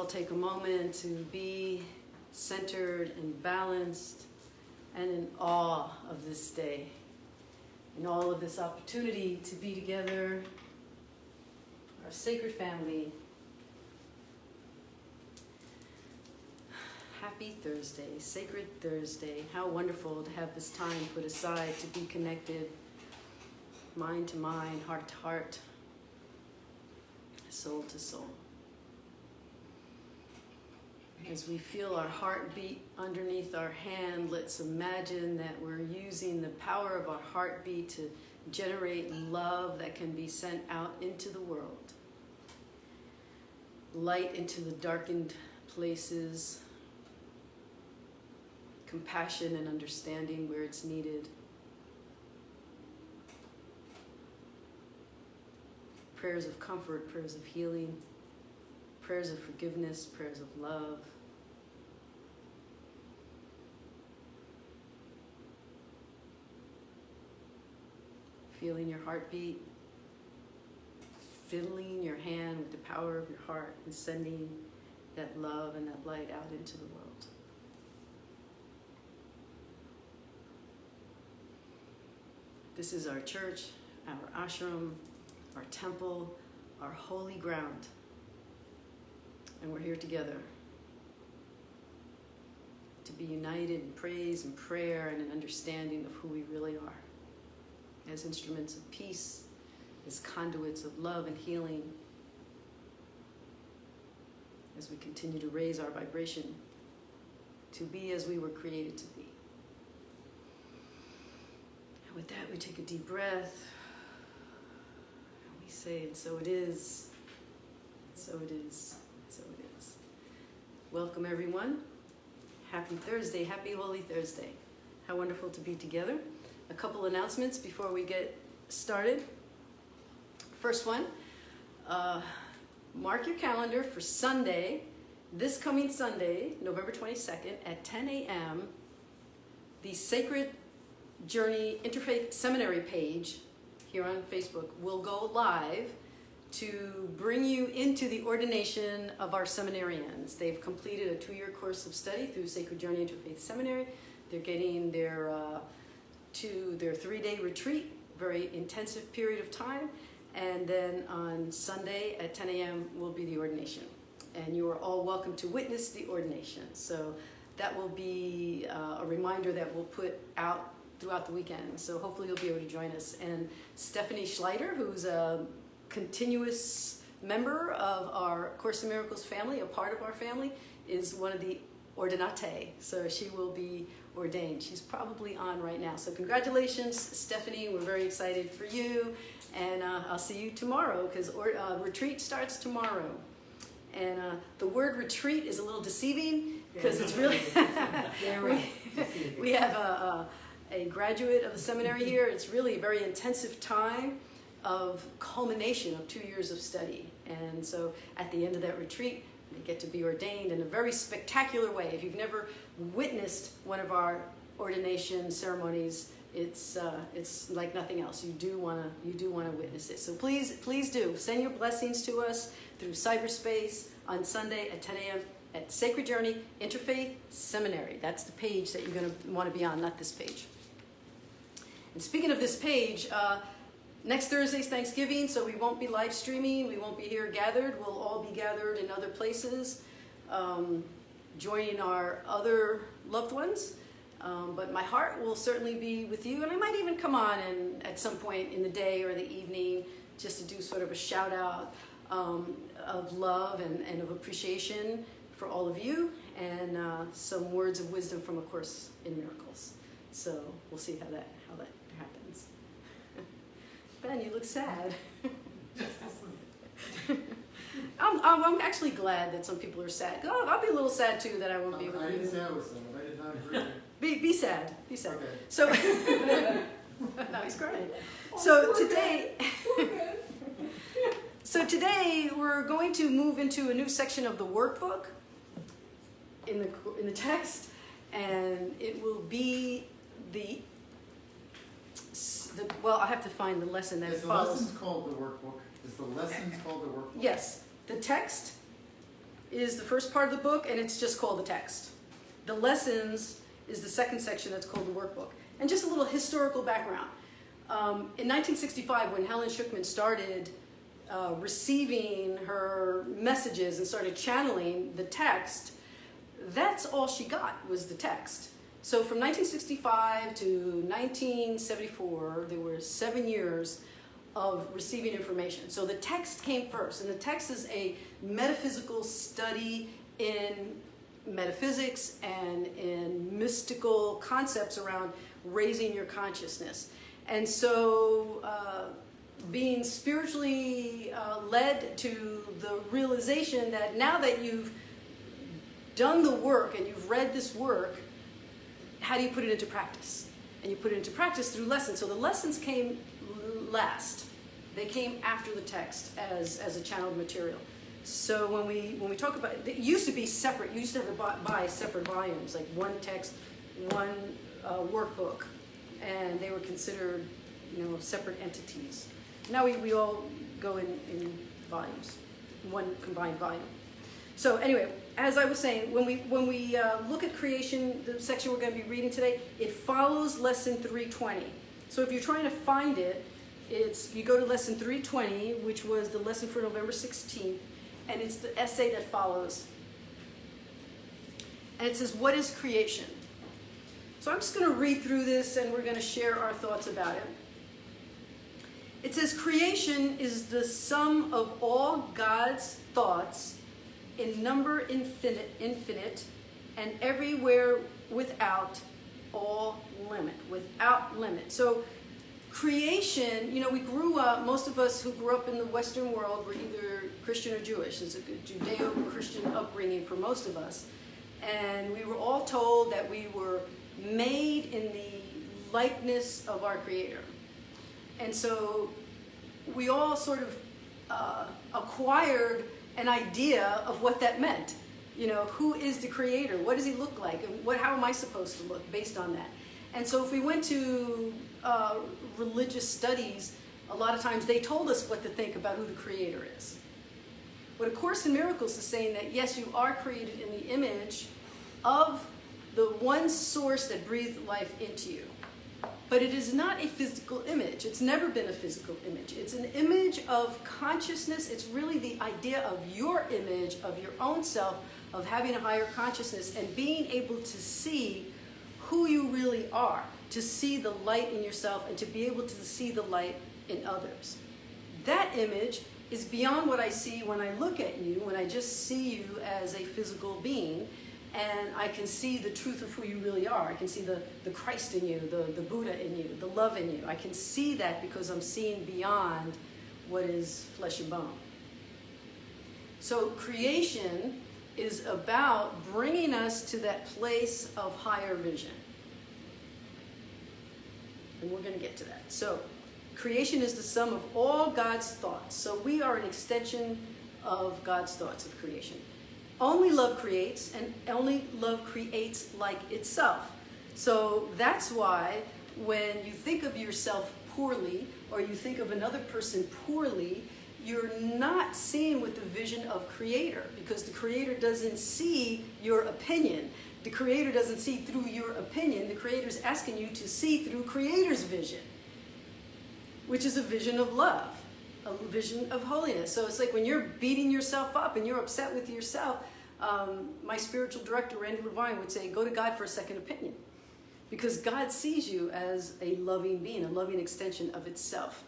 all take a moment to be centered and balanced and in awe of this day, in all of this opportunity to be together, our sacred family. Happy Thursday, Sacred Thursday. How wonderful to have this time put aside to be connected, mind to mind, heart to heart, soul to soul. As we feel our heartbeat underneath our hand, let's imagine that we're using the power of our heartbeat to generate love that can be sent out into the world. Light into the darkened places, compassion and understanding where it's needed. Prayers of comfort, prayers of healing, prayers of forgiveness, prayers of love. Feeling your heartbeat, filling your hand with the power of your heart and sending that love and that light out into the world. This is our church, our ashram, our temple, our holy ground. And we're here together to be united in praise and prayer and an understanding of who we really are. As instruments of peace, as conduits of love and healing, as we continue to raise our vibration to be as we were created to be. And with that, we take a deep breath. And we say, and so it is, and so it is, and so it is. Welcome, everyone. Happy Thursday, happy Holy Thursday. How wonderful to be together. A couple announcements before we get started. First one, mark your calendar for Sunday, this coming Sunday, November 22nd at 10 a.m., the Sacred Journey Interfaith Seminary page here on Facebook will go live to bring you into the ordination of our seminarians. They've completed a 2-year course of study through Sacred Journey Interfaith Seminary. They're getting their 3-day retreat, very intensive period of time, and then on Sunday at 10 a.m. will be the ordination. And you are all welcome to witness the ordination. So that will be a reminder that we'll put out throughout the weekend. So hopefully you'll be able to join us. And Stephanie Schleider, who's a continuous member of our Course in Miracles family, a part of our family, is one of the ordinate. So she will be ordained. She's probably on right now. So congratulations, Stephanie. We're very excited for you. And I'll see you tomorrow because retreat starts tomorrow. And the word retreat is a little deceiving because it's really, we have a graduate of the seminary here. It's really a very intensive time of culmination of 2 years of study. And so at the end of that retreat, they get to be ordained in a very spectacular way. If you've never witnessed one of our ordination ceremonies, it's like nothing else. You do want to witness it. So please do send your blessings to us through cyberspace on Sunday at 10 a.m. at Sacred Journey Interfaith Seminary. That's the page that you're going to want to be on, not this page. And speaking of this page, next Thursday's Thanksgiving, so we won't be live streaming. We won't be here gathered. We'll all be gathered in other places, joining our other loved ones. But my heart will certainly be with you, and I might even come on and at some point in the day or the evening just to do sort of a shout out of love and of appreciation for all of you, and some words of wisdom from A Course in Miracles. So we'll see how that happens. Ben, you look sad. I'm actually glad that some people are sad. I'll be a little sad too that I won't be able to. I didn't say I was sad. I did not agree. Be sad. Be sad. Okay. So now he's crying. So today we're going to move into a new section of the workbook in the text, and it will be well, I have to find the lesson that it follows. Is the lessons called the workbook? Is the lessons called the workbook? Yes. The text is the first part of the book, and it's just called the text. The lessons is the second section that's called the workbook. And just a little historical background. In 1965, when Helen Schucman started receiving her messages and started channeling the text, that's all she got was the text. So from 1965 to 1974, there were 7 years of receiving information. So the text came first, and the text is a metaphysical study in metaphysics and in mystical concepts around raising your consciousness. And so being spiritually led to the realization that now that you've done the work and you've read this work, how do you put it into practice? And you put it into practice through lessons. So the lessons came last. They came after the text as a channeled material. So when we talk about it, used to be separate. You used to have to buy separate volumes, like one text, one workbook, and they were considered, separate entities. Now we all go in volumes, one combined volume. So anyway, as I was saying, when we look at creation, the section we're going to be reading today, it follows lesson 320. So if you're trying to find it, you go to lesson 320, which was the lesson for November 16th, and it's the essay that follows. And it says, what is creation? So I'm just going to read through this, and we're going to share our thoughts about it. It says, creation is the sum of all God's thoughts in number infinite, and everywhere without all limit, without limit. So creation, we grew up, most of us who grew up in the Western world were either Christian or Jewish. It's a Judeo-Christian upbringing for most of us. And we were all told that we were made in the likeness of our Creator. And so we all sort of acquired an idea of what that meant. Who is the Creator? What does He look like? And how am I supposed to look based on that? And so if we went to religious studies, a lot of times they told us what to think about who the Creator is. But A Course in Miracles is saying that yes, you are created in the image of the one source that breathed life into you. But it is not a physical image. It's never been a physical image. It's an image of consciousness. It's really the idea of your image, of your own self, of having a higher consciousness and being able to see who you really are, to see the light in yourself and to be able to see the light in others. That image is beyond what I see when I look at you, when I just see you as a physical being, and I can see the truth of who you really are. I can see the Christ in you, the Buddha in you, the love in you. I can see that because I'm seeing beyond what is flesh and bone. So creation is about bringing us to that place of higher vision. And we're going to get to that. So creation is the sum of all God's thoughts. So we are an extension of God's thoughts of creation. Only love creates, and only love creates like itself. So that's why when you think of yourself poorly, or you think of another person poorly, you're not seeing with the vision of Creator, because the Creator doesn't see your opinion. The Creator doesn't see through your opinion. The Creator's asking you to see through Creator's vision, which is a vision of love, a vision of holiness. So it's like when you're beating yourself up and you're upset with yourself, my spiritual director, Randy Levine, would say, go to God for a second opinion. Because God sees you as a loving being, a loving extension of itself.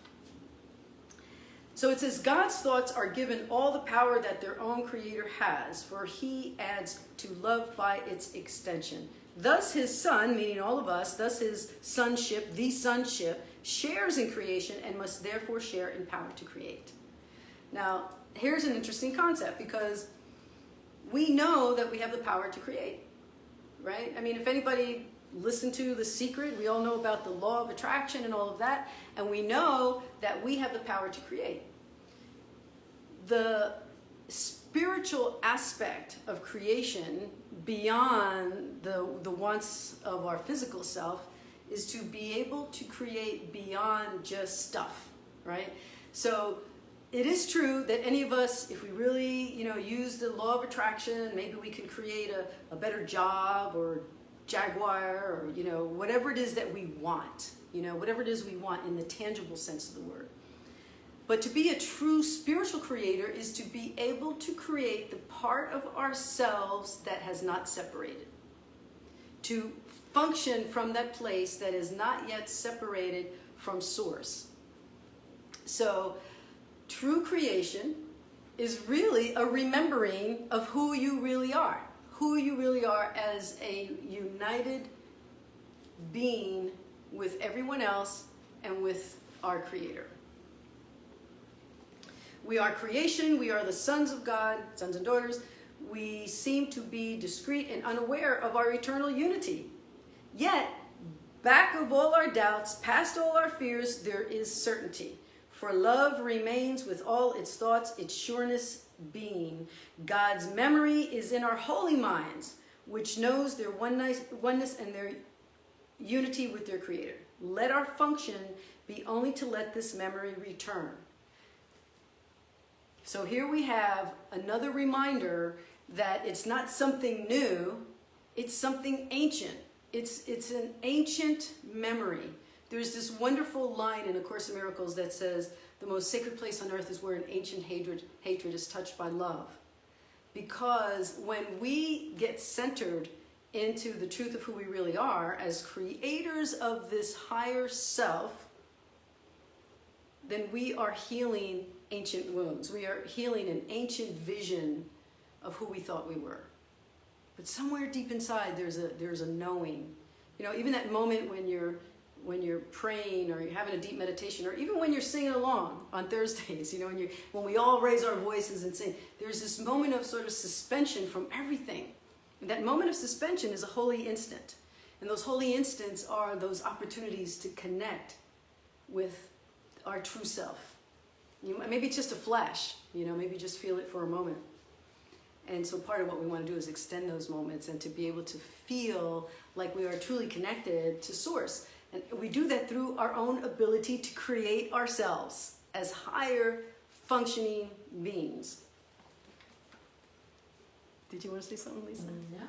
So it says, God's thoughts are given all the power that their own Creator has, for He adds to love by its extension. Thus His Son, meaning all of us, thus His sonship, the sonship, shares in creation and must therefore share in power to create. Now, here's an interesting concept, because we know that we have the power to create, right? I mean, if anybody listened to The Secret, we all know about the law of attraction and all of that, and we know that we have the power to create. The spiritual aspect of creation, beyond the wants of our physical self, is to be able to create beyond just stuff, right? So it is true that any of us, if we really, use the law of attraction, maybe we can create a better job or Jaguar or, whatever it is that we want, whatever it is we want in the tangible sense of the word. But to be a true spiritual creator is to be able to create the part of ourselves that has not separated. To function from that place that is not yet separated from source. So, true creation is really a remembering of who you really are. Who you really are as a united being with everyone else and with our Creator. We are creation. We are the sons of God, sons and daughters. We seem to be discreet and unaware of our eternal unity. Yet, back of all our doubts, past all our fears, there is certainty. For love remains with all its thoughts, its sureness being. God's memory is in our holy minds, which knows their oneness and their unity with their Creator. Let our function be only to let this memory return. So here we have another reminder that it's not something new, it's something ancient. It's an ancient memory. There's this wonderful line in A Course in Miracles that says, the most sacred place on earth is where an ancient hatred is touched by love. Because when we get centered into the truth of who we really are as creators of this higher self, then we are healing ancient wounds. We are healing an ancient vision of who we thought we were. But somewhere deep inside, there's a knowing. Even that moment when you're praying or you're having a deep meditation, or even when you're singing along on Thursdays, when we all raise our voices and sing, there's this moment of sort of suspension from everything. And that moment of suspension is a holy instant. And those holy instants are those opportunities to connect with our true self. Maybe it's just a flash, maybe just feel it for a moment. And so part of what we want to do is extend those moments and to be able to feel like we are truly connected to Source. And we do that through our own ability to create ourselves as higher functioning beings. Did you want to say something, Lisa? No,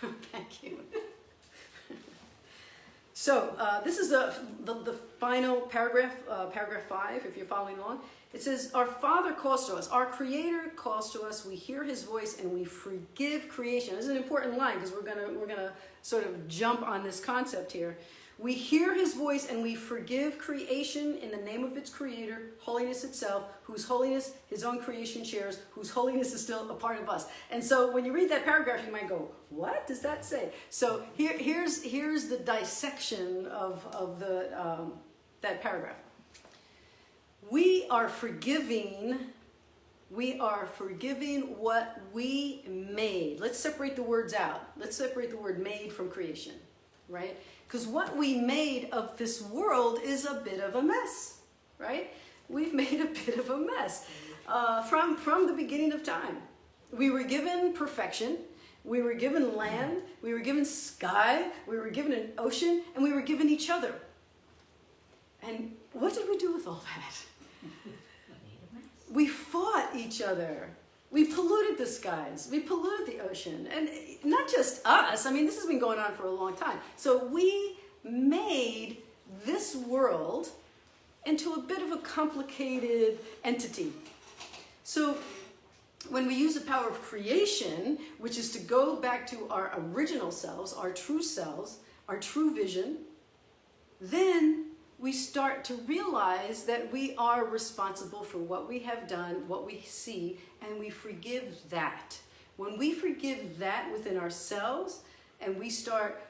I'm Thank you. So this is the final paragraph, paragraph 5, if you're following along. It says, our Father calls to us, our Creator calls to us, we hear His voice and we forgive creation. This is an important line because we're gonna sort of jump on this concept here. We hear His voice and we forgive creation in the name of its Creator, holiness itself, whose holiness His own creation shares, whose holiness is still a part of us. And so when you read that paragraph, you might go, what does that say? So here's the dissection of that paragraph. We are forgiving what we made. Let's separate the words out. Let's separate the word made from creation, right? Because what we made of this world is a bit of a mess, right? We've made a bit of a mess from the beginning of time. We were given perfection. We were given land. We were given sky. We were given an ocean. And we were given each other. And what did we do with all that? We fought each other. We polluted the skies. We polluted the ocean. And not just us. I mean, this has been going on for a long time. So we made this world into a bit of a complicated entity. So when we use the power of creation, which is to go back to our original selves, our true vision, then we start to realize that we are responsible for what we have done, what we see, and we forgive that. When we forgive that within ourselves and we start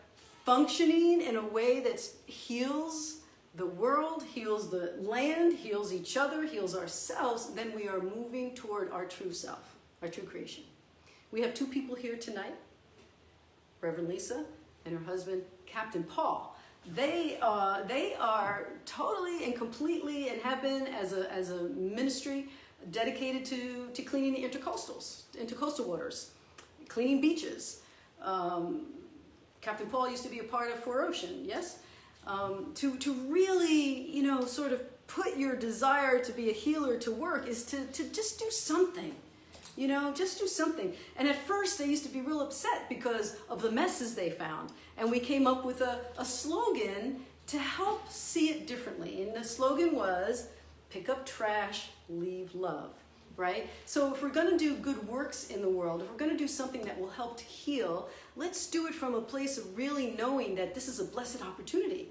functioning in a way that heals the world, heals the land, heals each other, heals ourselves, then we are moving toward our true self, our true creation. We have 2 people here tonight, Reverend Lisa and her husband, Captain Paul. They are totally and completely and have been as a ministry dedicated to cleaning the intercoastal waters, cleaning beaches. Captain Paul used to be a part of 4 Ocean, yes? To really, sort of put your desire to be a healer to work is to just do something. You know, just do something. And at first they used to be real upset because of the messes they found. And we came up with a slogan to help see it differently. And the slogan was, pick up trash, leave love, right? So if we're gonna do good works in the world, if we're gonna do something that will help to heal, let's do it from a place of really knowing that this is a blessed opportunity.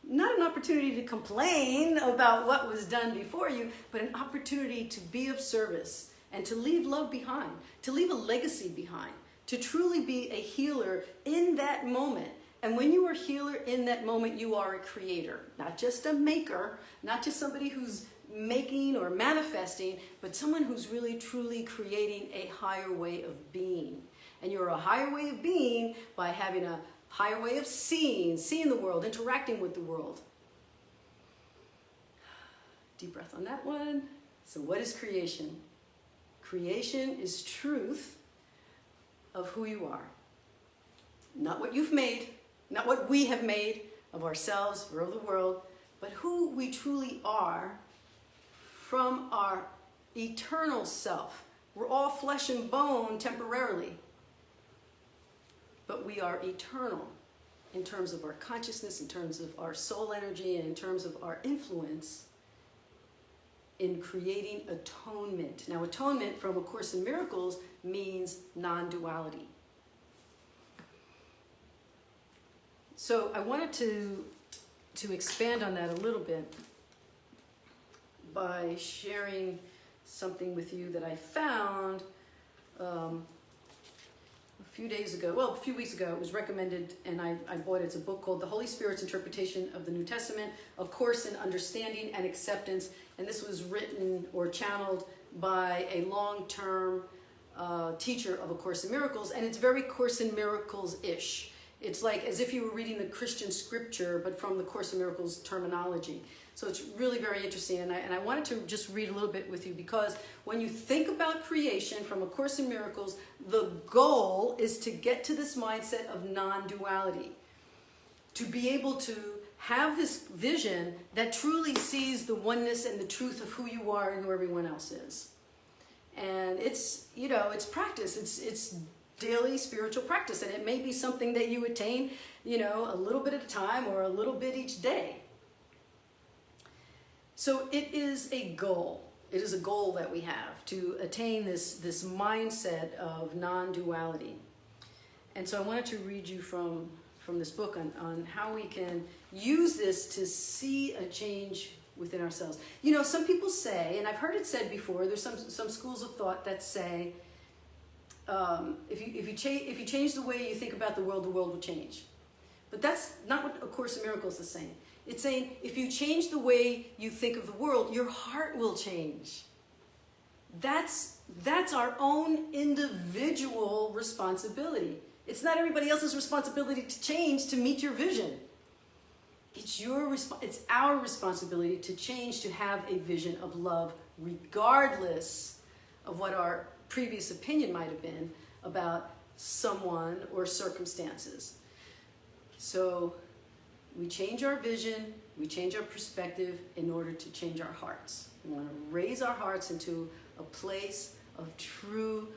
Not an opportunity to complain about what was done before you, but an opportunity to be of service and to leave love behind, to leave a legacy behind, to truly be a healer in that moment. And when you are a healer in that moment, you are a creator, not just a maker, not just somebody who's making or manifesting, but someone who's really truly creating a higher way of being. And you're a higher way of being by having a higher way of seeing the world, interacting with the world. Deep breath on that one. So what is creation? Creation is truth of who you are. Not what you've made, not what we have made of ourselves or of the world, but who we truly are from our eternal self. We're all flesh and bone temporarily, but we are eternal in terms of our consciousness, in terms of our soul energy, and in terms of our influence in creating atonement. Now, atonement from A Course in Miracles means non-duality. So I wanted to expand on that a little bit by sharing something with you that I found a few weeks ago. It was recommended, and I bought it. It's a book called The Holy Spirit's Interpretation of the New Testament, A Course in Understanding and Acceptance. And this was written or channeled by a long-term teacher of A Course in Miracles, and it's very Course in Miracles-ish. It's like as if you were reading the Christian scripture, but from the Course in Miracles terminology. So it's really very interesting, and I wanted to just read a little bit with you, because when you think about creation from A Course in Miracles, the goal is to get to this mindset of non-duality, to be able to have this vision that truly sees the oneness and the truth of who you are and who everyone else is. And it's, you know, it's practice. It's daily spiritual practice, and it may be something that you attain, you know, a little bit at a time or a little bit each day. So it is a goal. It is a goal that we have to attain this mindset of non-duality. And so I wanted to read you from this book on how we can use this to see a change within ourselves. You know, some people say, and I've heard it said before, there's some schools of thought that say, if you change the way you think about the world will change. But that's not what A Course in Miracles is saying. It's saying if you change the way you think of the world, your heart will change. That's our own individual responsibility. It's not everybody else's responsibility to change to meet your vision. It's our responsibility to change, to have a vision of love, regardless of what our previous opinion might have been about someone or circumstances. So we change our vision, we change our perspective in order to change our hearts. We want to raise our hearts into a place of true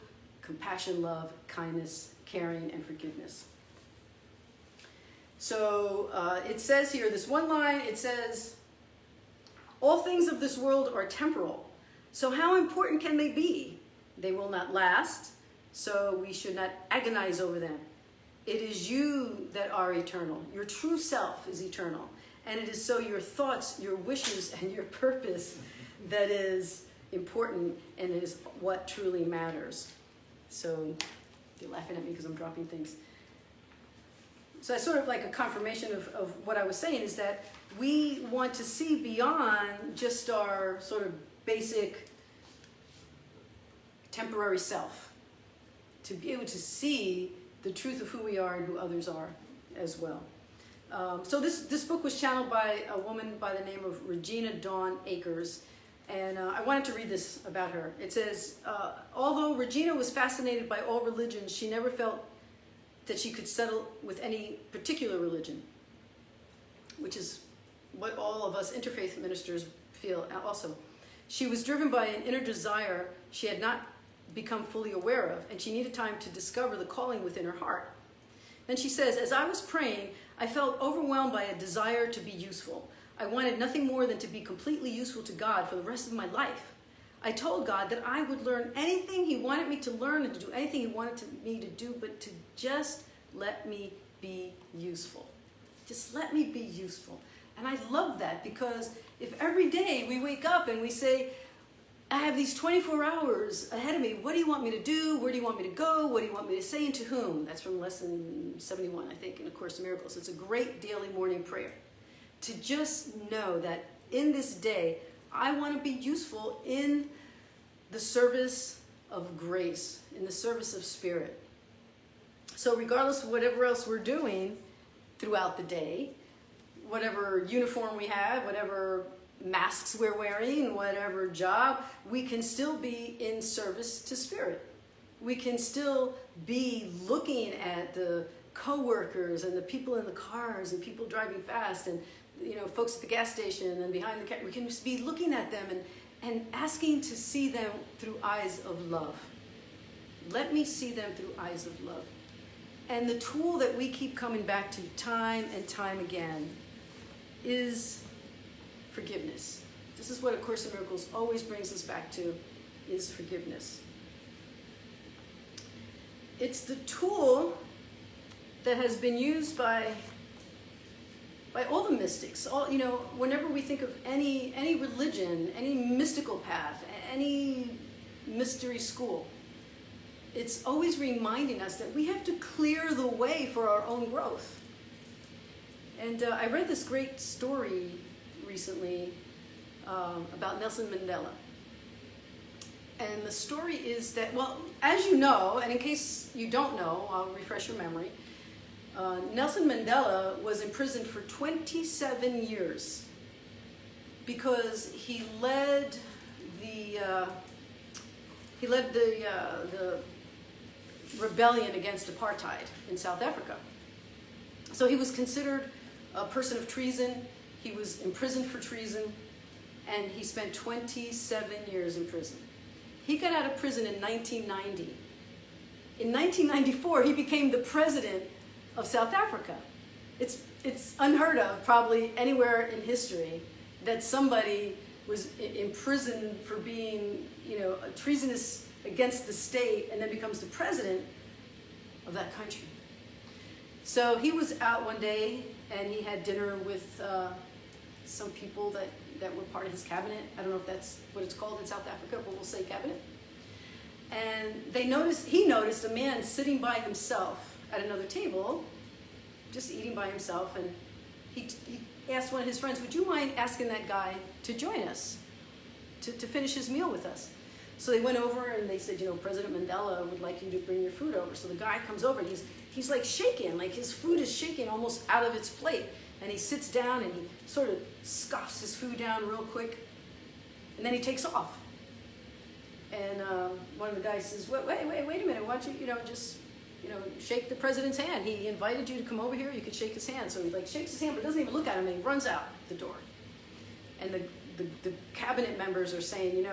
compassion, love, kindness, caring, and forgiveness. So it says here, this one line, it says, all things of this world are temporal. So how important can they be? They will not last, so we should not agonize over them. It is you that are eternal. Your true self is eternal. And it is so your thoughts, your wishes, and your purpose that is important and is what truly matters. So you're laughing at me because I'm dropping things. So that's sort of like a confirmation of what I was saying, is that we want to see beyond just our sort of basic temporary self, to be able to see the truth of who we are and who others are as well. So this book was channeled by a woman by the name of Regina Dawn Akers, and I wanted to read this about her. It says, although Regina was fascinated by all religions, she never felt that she could settle with any particular religion, which is what all of us interfaith ministers feel also. She was driven by an inner desire she had not become fully aware of, and she needed time to discover the calling within her heart. Then she says, as I was praying, I felt overwhelmed by a desire to be useful. I wanted nothing more than to be completely useful to God for the rest of my life. I told God that I would learn anything He wanted me to learn and to do anything He wanted me to do, but to just let me be useful. Just let me be useful. And I love that, because if every day we wake up and we say, I have these 24 hours ahead of me, what do you want me to do? Where do you want me to go? What do you want me to say, and to whom? That's from lesson 71, I think, in A Course in Miracles. It's a great daily morning prayer. To just know that in this day, I want to be useful in the service of grace, in the service of spirit. So regardless of whatever else we're doing throughout the day, whatever uniform we have, whatever masks we're wearing, whatever job, we can still be in service to spirit. We can still be looking at the co-workers and the people in the cars and people driving fast and folks at the gas station and behind the we can just be looking at them and asking to see them through eyes of love. Let me see them through eyes of love. And the tool that we keep coming back to time and time again is forgiveness. This is what A Course in Miracles always brings us back to, is forgiveness. It's the tool that has been used by all the mystics. Whenever we think of any religion, any mystical path, any mystery school, it's always reminding us that we have to clear the way for our own growth. And I read this great story recently about Nelson Mandela. And the story is that, well, as you know, and in case you don't know, I'll refresh your memory, Nelson Mandela was imprisoned for 27 years because he led the rebellion against apartheid in South Africa. So he was considered a person of treason. He was imprisoned for treason, and he spent 27 years in prison. He got out of prison in 1990. In 1994, he became the president of South Africa. It's unheard of, probably anywhere in history, that somebody was imprisoned for being, treasonous against the state and then becomes the president of that country. So he was out one day and he had dinner with some people that were part of his cabinet. I don't know if that's what it's called in South Africa, but we'll say cabinet. And he noticed a man sitting by himself at another table, just eating by himself, and he asked one of his friends, would you mind asking that guy to join us, to finish his meal with us? So they went over and they said, President Mandela would like you to bring your food over. So the guy comes over and he's like shaking, like his food is shaking almost out of its plate. And he sits down and he sort of scoffs his food down real quick, and then he takes off. And one of the guys says, wait a minute, why don't you, just shake the president's hand. He invited you to come over here, you could shake his hand. So he shakes his hand, but doesn't even look at him, and he runs out the door. And the cabinet members are saying,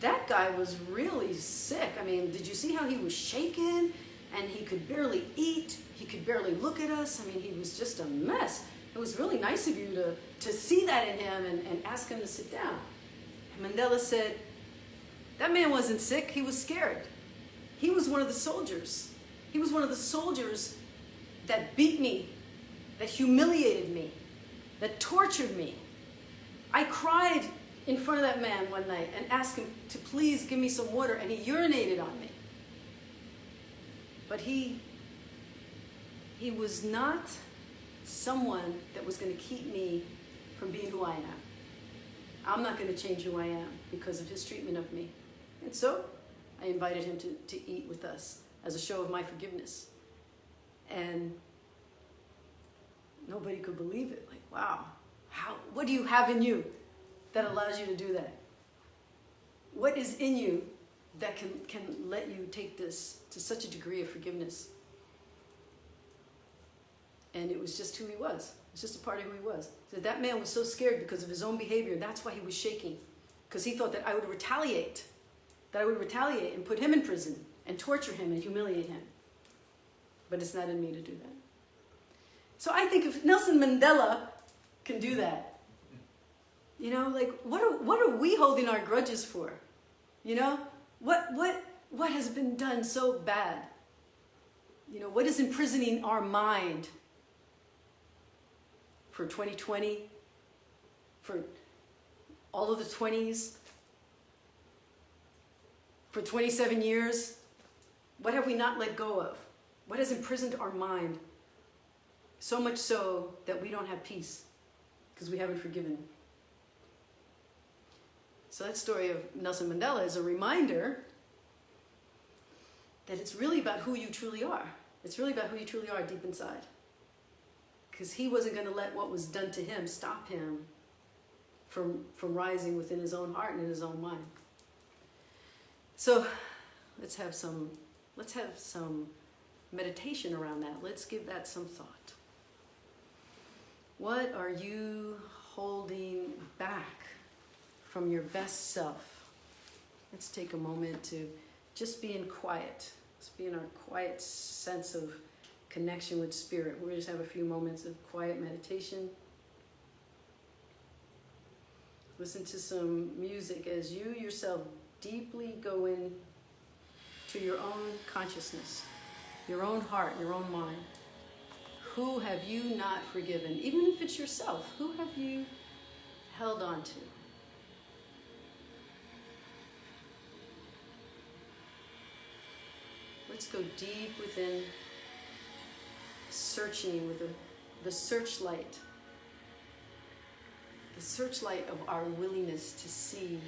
that guy was really sick. I mean, did you see how he was shaking? And he could barely eat. He could barely look at us. I mean, he was just a mess. It was really nice of you to see that in him and ask him to sit down. And Mandela said, that man wasn't sick. He was scared. He was one of the soldiers. He was one of the soldiers that beat me, that humiliated me, that tortured me. I cried in front of that man one night and asked him to please give me some water, and he urinated on me. But he was not someone that was going to keep me from being who I am. I'm not going to change who I am because of his treatment of me. And so I invited him to eat with us as a show of my forgiveness. And nobody could believe it. Like, wow, what do you have in you that allows you to do that? What is in you that can let you take this to such a degree of forgiveness? And it was just who he was. It's just a part of who he was. So that man was so scared because of his own behavior. That's why he was shaking. Because he thought that I would retaliate. That I would retaliate and put him in prison and torture him and humiliate him. But it's not in me to do that. So I think if Nelson Mandela can do that, you know, like what are we holding our grudges for? You know, what has been done so bad? You know, what is imprisoning our mind for 2020, for all of the 20s, for 27 years? What have we not let go of? What has imprisoned our mind so much so that we don't have peace because we haven't forgiven? So that story of Nelson Mandela is a reminder that it's really about who you truly are. It's really about who you truly are deep inside. Because he wasn't going to let what was done to him stop him from rising within his own heart and in his own mind. So let's have some meditation around that. Let's give that some thought. What are you holding back from your best self? Let's take a moment to just be in quiet. Let's be in our quiet sense of connection with spirit. We'll just have a few moments of quiet meditation. Listen to some music as you yourself deeply go in to your own consciousness, your own heart, your own mind. Who have you not forgiven? Even if it's yourself, who have you held on to? Let's go deep within, searching with the searchlight of our willingness to see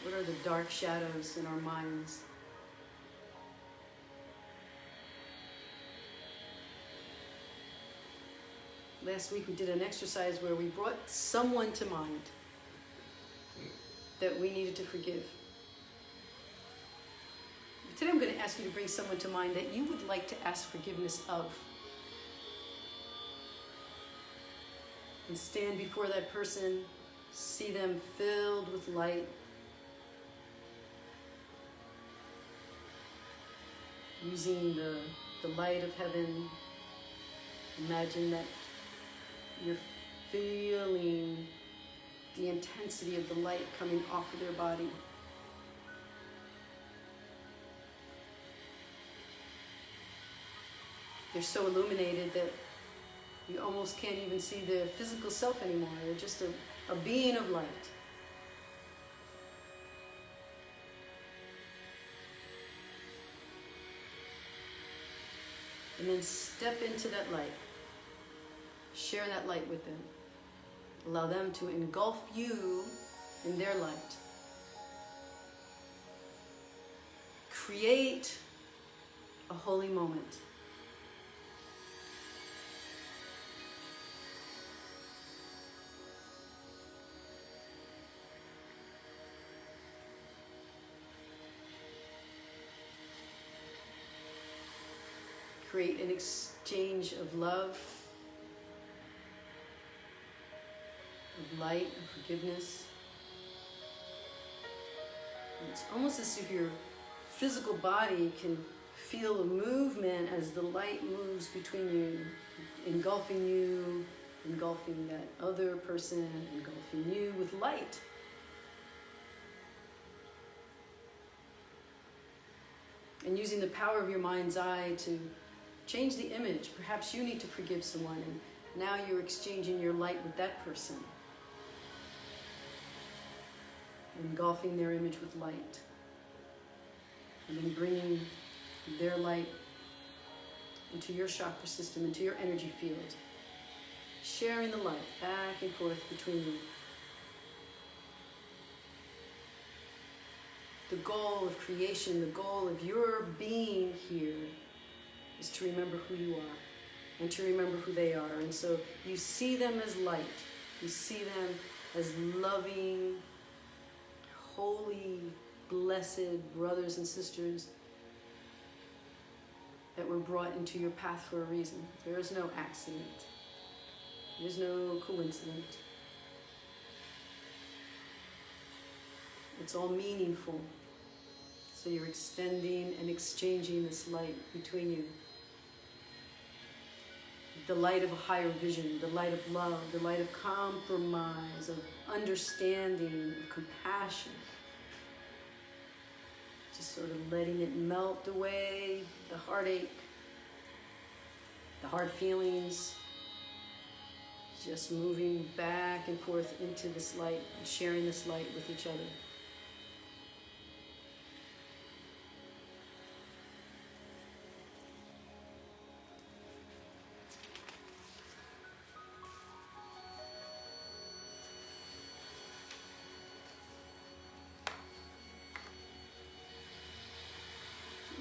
what are the dark shadows in our minds. Last week we did an exercise where we brought someone to mind that we needed to forgive. Today I'm going to ask you to bring someone to mind that you would like to ask forgiveness of. And stand before that person, see them filled with light. Using the light of heaven, imagine that you're feeling the intensity of the light coming off of their body. They're so illuminated that you almost can't even see their physical self anymore. They're just a being of light. And then step into that light. Share that light with them. Allow them to engulf you in their light. Create a holy moment. Create an exchange of love, of light, of forgiveness. And it's almost as if your physical body can feel a movement as the light moves between you, engulfing that other person, engulfing you with light. And using the power of your mind's eye to change the image. Perhaps you need to forgive someone, and now you're exchanging your light with that person. Engulfing their image with light. And then bringing their light into your chakra system, into your energy field. Sharing the light back and forth between you. The goal of creation, the goal of your being here is to remember who you are and to remember who they are. And so you see them as light. You see them as loving, holy, blessed brothers and sisters that were brought into your path for a reason. There is no accident. There's no coincidence. It's all meaningful. So you're extending and exchanging this light between you. The light of a higher vision, the light of love, the light of compromise, of understanding, of compassion. Just sort of letting it melt away, the heartache, the hard feelings. Just moving back and forth into this light and sharing this light with each other.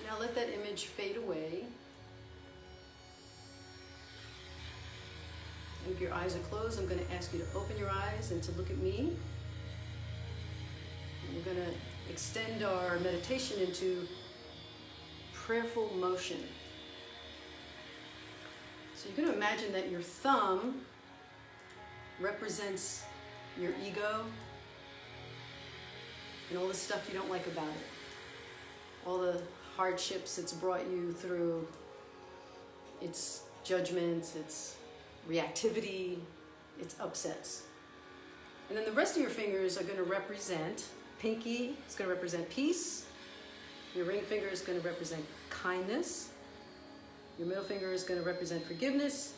Now let that image fade away. If your eyes are closed, I'm going to ask you to open your eyes and to look at me. And we're going to extend our meditation into prayerful motion. So you're going to imagine that your thumb represents your ego and all the stuff you don't like about it. All the hardships it's brought you through, its judgments, its reactivity, its upsets. And then the rest of your fingers are going to represent, pinky is going to represent peace, your ring finger is going to represent kindness, your middle finger is going to represent forgiveness,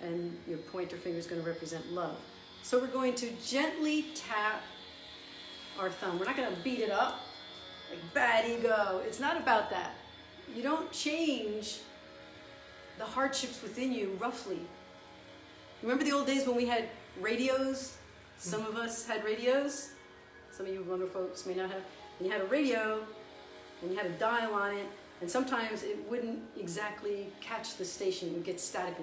and your pointer finger is going to represent love. So we're going to gently tap our thumb. We're not going to beat it up like bad ego. It's not about that. You don't change the hardships within you roughly. Remember the old days when we had radios? Some of us had radios. Some of you younger folks may not have. And you had a radio, and you had a dial on it, and sometimes it wouldn't exactly catch the station. It would get static.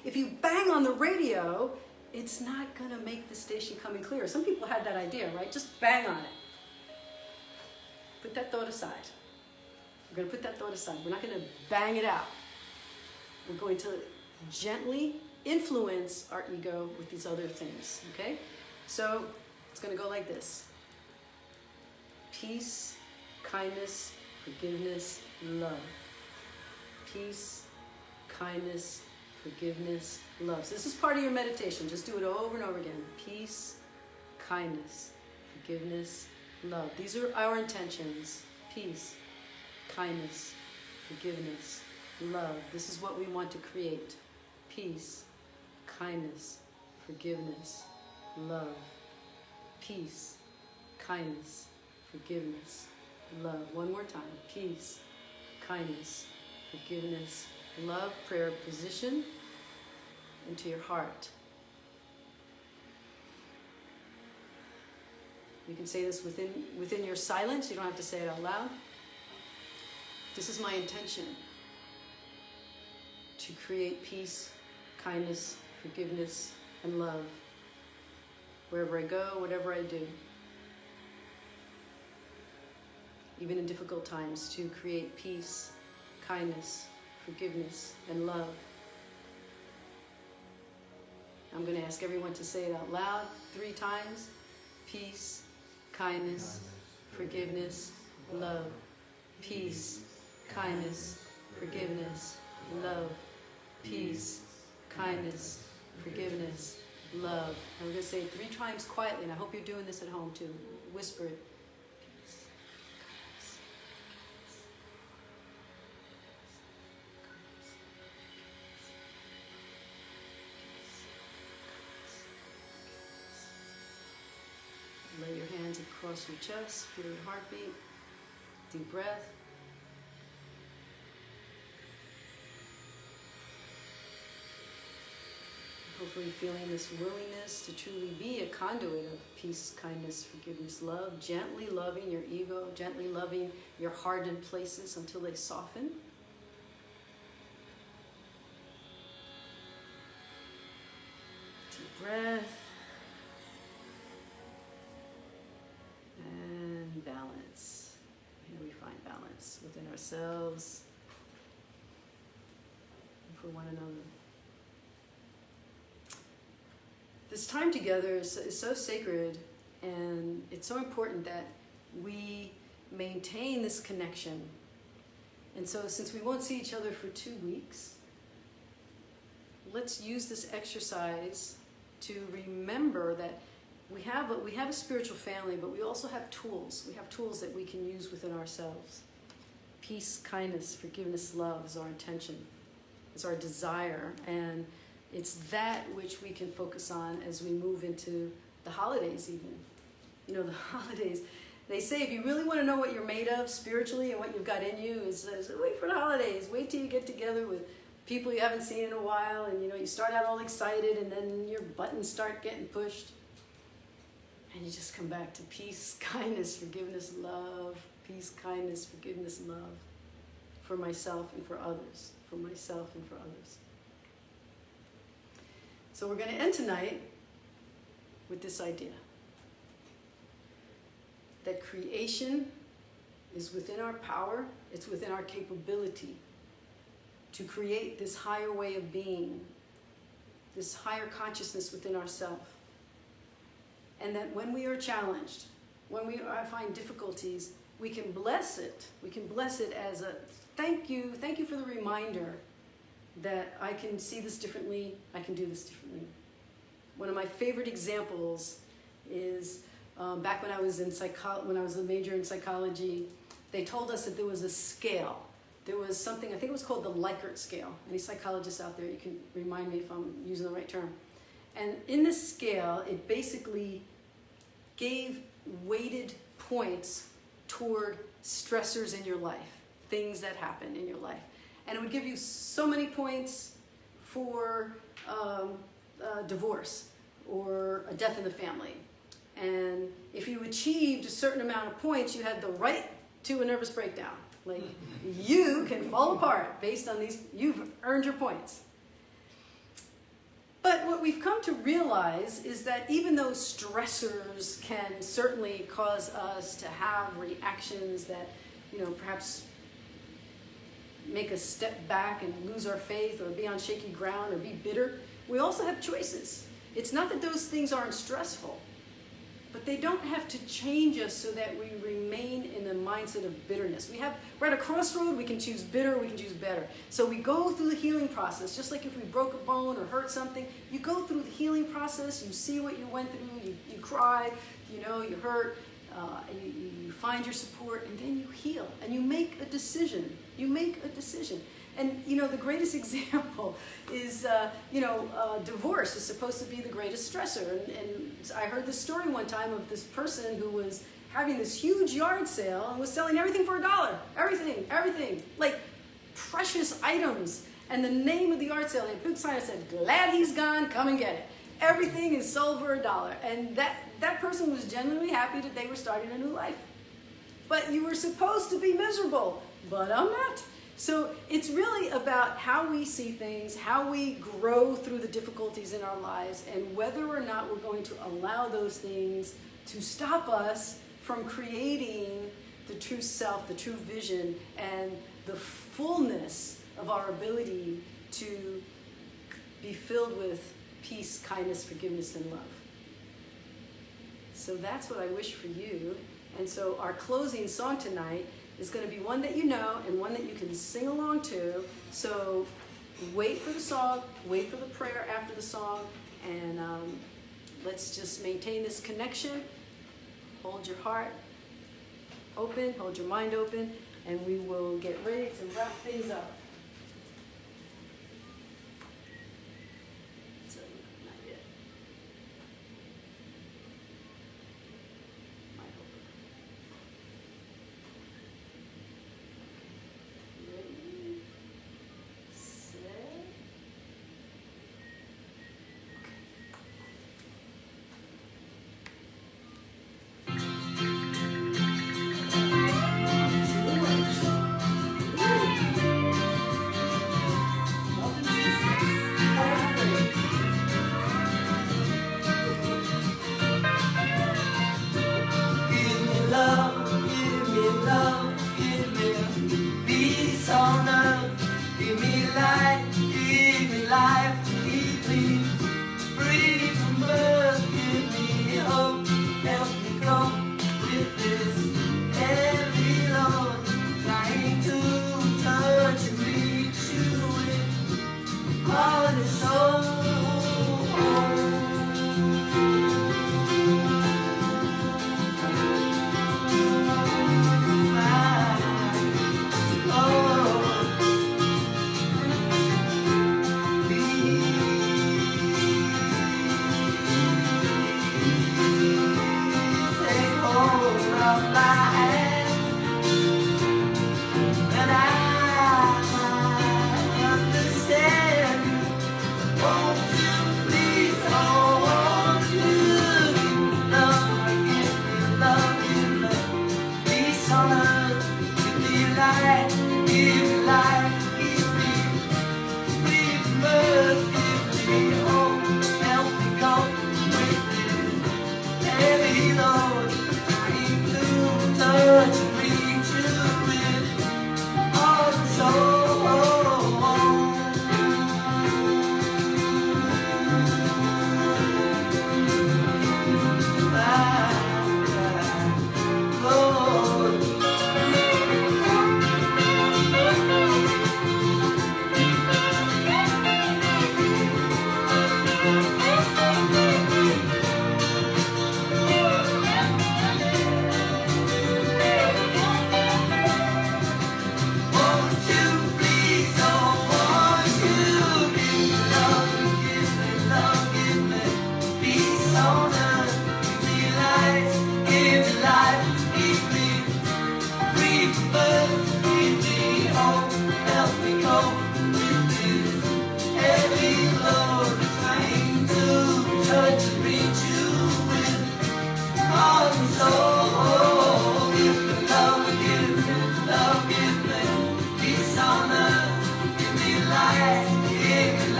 If you bang on the radio, it's not going to make the station come in clear. Some people had that idea, right? Just bang on it. Put that thought aside. We're going to put that thought aside. We're not going to bang it out. We're going to gently influence our ego with these other things, okay? So it's going to go like this. Peace, kindness, forgiveness, love. Peace, kindness, forgiveness, love. So this is part of your meditation. Just do it over and over again. Peace, kindness, forgiveness, love. These are our intentions. Peace, kindness, forgiveness, love. This is what we want to create. Peace, kindness, forgiveness, love. Peace, kindness, forgiveness, love. One more time. Peace, kindness, forgiveness, love. Prayer position into your heart. You can say this within your silence. You don't have to say it out loud. This is my intention to create peace, kindness, forgiveness, and love wherever I go, whatever I do. Even in difficult times, to create peace, kindness, forgiveness, and love. I'm going to ask everyone to say it out loud 3 times. Peace, kindness, forgiveness, love. Peace, kindness, forgiveness, love. Peace, kindness, forgiveness, love. And we're going to say it 3 times quietly, and I hope you're doing this at home too. Whisper it. Peace, kindness, lay your hands across your chest, feel your heartbeat, deep breath. Hopefully feeling this willingness to truly be a conduit of peace, kindness, forgiveness, love, gently loving your ego, gently loving your hardened places until they soften. Deep breath. And balance. Here we find balance with within ourselves, and for one another. This time together is so sacred, and it's so important that we maintain this connection. And so since we won't see each other for 2 weeks, let's use this exercise to remember that we have a spiritual family, but we also have tools. We have tools that we can use within ourselves. Peace, kindness, forgiveness, love is our intention. It's our desire, and it's that which we can focus on as we move into the holidays even. You know, the holidays, they say if you really want to know what you're made of spiritually and what you've got in you is wait for the holidays. Wait till you get together with people you haven't seen in a while, and you start out all excited, and then your buttons start getting pushed. And you just come back to peace, kindness, forgiveness, love. Peace, kindness, forgiveness, love. For myself and for others. For myself and for others. So we're going to end tonight with this idea. That creation is within our power. It's within our capability to create this higher way of being. This higher consciousness within ourselves. And that when we are challenged, when we find difficulties, we can bless it. We can bless it as a thank you for the reminder that I can see this differently, I can do this differently. One of my favorite examples is back when I was when I was a major in psychology, they told us that there was a scale. There was something, I think it was called the Likert scale. Any psychologists out there, you can remind me if I'm using the right term. And in this scale, it basically gave weighted points toward stressors in your life, things that happen in your life. And it would give you so many points for divorce or a death in the family. And if you achieved a certain amount of points, you had the right to a nervous breakdown. Like, you can fall apart based on these, you've earned your points. But what we've come to realize is that even though stressors can certainly cause us to have reactions that, perhaps make us step back and lose our faith or be on shaky ground or be bitter, we also have choices. It's not that those things aren't stressful, but they don't have to change us so that we remain in the mindset of bitterness. We're at a crossroad, we can choose bitter, we can choose better. So we go through the healing process, just like if we broke a bone or hurt something, you go through the healing process, you see what you went through, you cry, you hurt, you find your support, and then you heal, and you make a decision. You make a decision. And, the greatest example is, divorce is supposed to be the greatest stressor. And I heard this story one time of this person who was having this huge yard sale and was selling everything for $1. Everything. Like precious items. And the name of the yard sale, a big sign that said, "Glad he's gone, come and get it." Everything is sold for $1. And that person was genuinely happy that they were starting a new life. But you were supposed to be miserable. But I'm not. So it's really about how we see things, how we grow through the difficulties in our lives, and whether or not we're going to allow those things to stop us from creating the true self, the true vision, and the fullness of our ability to be filled with peace, kindness, forgiveness, and love. So that's what I wish for you. And so our closing song tonight is going to be one that you know and one that you can sing along to. So wait for the song, wait for the prayer after the song, and let's just maintain this connection. Hold your heart open, hold your mind open, and we will get ready to wrap things up. So, not yet. Might hold it. Ready, set.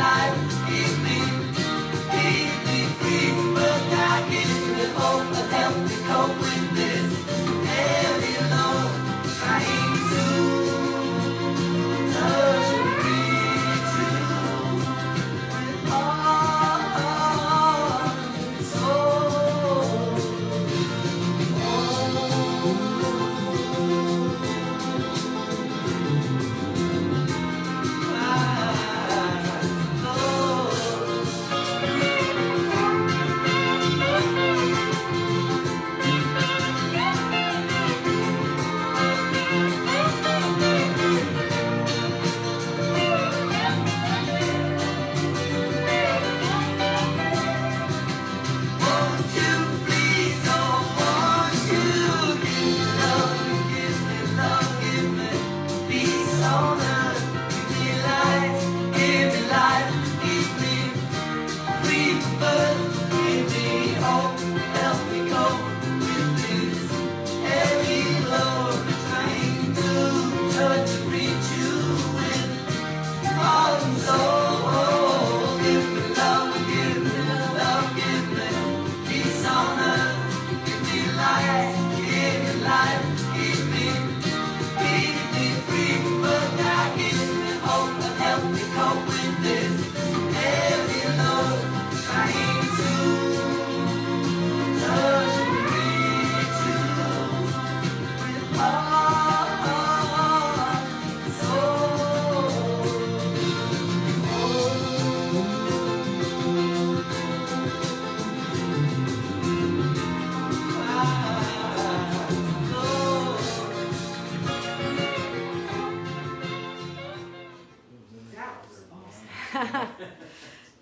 life, keep me free, but God gives me hope and help me cope with this heavy load, trying to touch and reach you with heart and soul.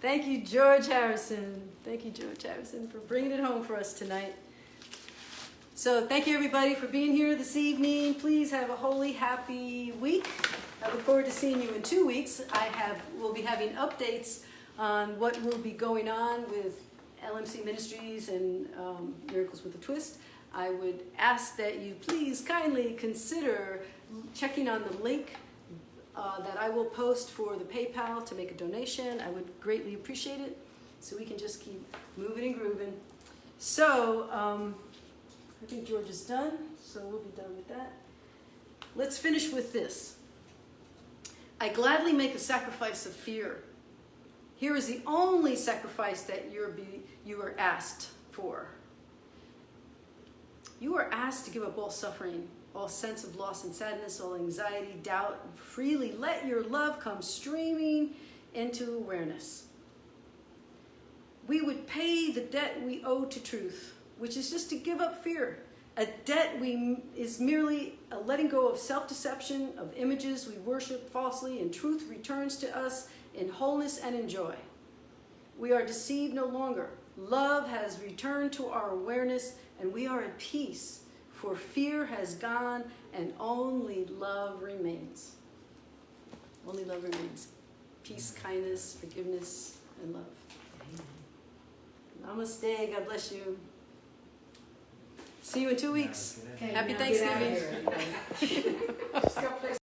Thank you, George Harrison. Thank you, George Harrison, for bringing it home for us tonight. So thank you, everybody, for being here this evening. Please have a holy, happy week. I look forward to seeing you in 2 weeks. We'll be having updates on what will be going on with LMC Ministries and Miracles with a Twist. I would ask that you please kindly consider checking on the link that I will post for the PayPal to make a donation. I would greatly appreciate it, so we can just keep moving and grooving. So I think George is done, so we'll be done with that. Let's finish with this. I gladly make a sacrifice of fear. Here is the only sacrifice that you are asked for. You are asked to give up all suffering, all sense of loss and sadness, all anxiety, doubt, and freely let your love come streaming into awareness. We would pay the debt we owe to truth, which is just to give up fear. A debt is merely a letting go of self-deception, of images we worship falsely, and truth returns to us in wholeness and in joy. We are deceived no longer. Love has returned to our awareness, and we are at peace. For fear has gone, and only love remains. Only love remains. Peace, kindness, forgiveness, and love. Namaste. God bless you. See you in 2 weeks. Okay, Happy now get out of Thanksgiving. here.